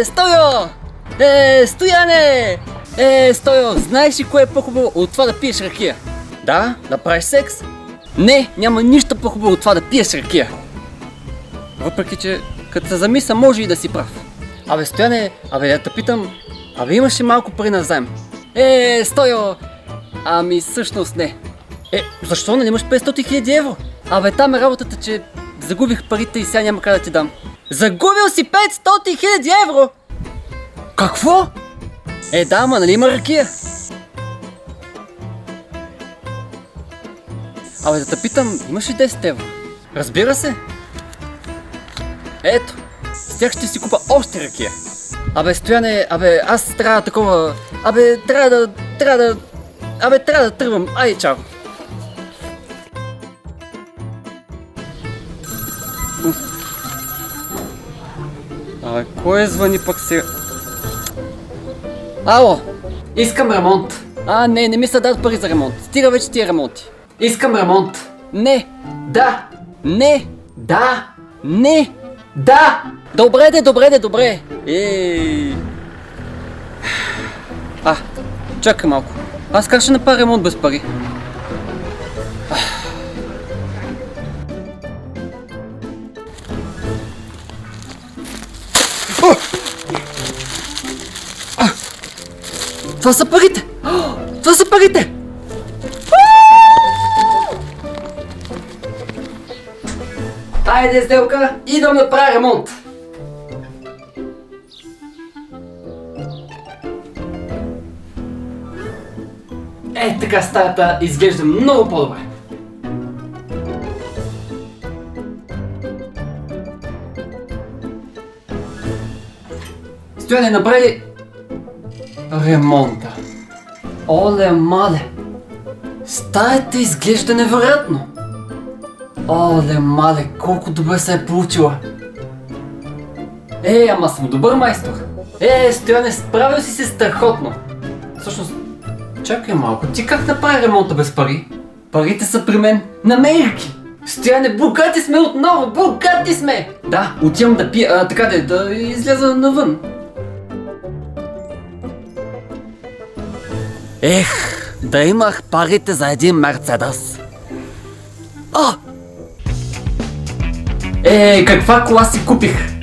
Стойо! Стояне! Стойо, знаеш ли кое е по-хубаво от това да пиеш ракия? Да? Да правиш секс? Не, няма нищо по-хубаво от това да пиеш ракия. Въпреки, че като се замисля, може и да си прав. Стояне, да те питам, имаш ли малко пари на заем? Стойо! Всъщност не. Защо не имаш 500 000 евро? Там е работата, че загубих парите и сега няма къде да ти дам. Загубил си 500 000 евро! Какво? Да, нали има ракия? Да те питам, имаш ли 10 евро? Разбира се. Ето, с тях ще си купа още ракия. Стояне, аз трябва такова... трябва да тръгвам. Айде, чао. Кой звъни пък сега? Ало, искам ремонт. Не ми се дадат пари за ремонт. Стига вече тия ремонти. Искам ремонт. Не. Да. Не. Да. Не. Да. Добре. Чакай малко. Аз как ще направя ремонт без пари? Това са парите! Това са парите! Айде, сделка, идвам да правя ремонт! Така стаята изглежда много по-добре. Стояне, направи ремонта. Оле мале! Стаята изглежда невероятно! Оле мале, колко добре се е получила! Ама съм добър майстор! Стояне, справил си се страхотно! Всъщност, чакай малко, ти как направи ремонта без пари? Парите са при мен на мерки! Стояне, богати сме отново! Богати сме! Да, отивам да пия, да изляза навън. Да имах парите за един Мерцедес. Каква кола си купих?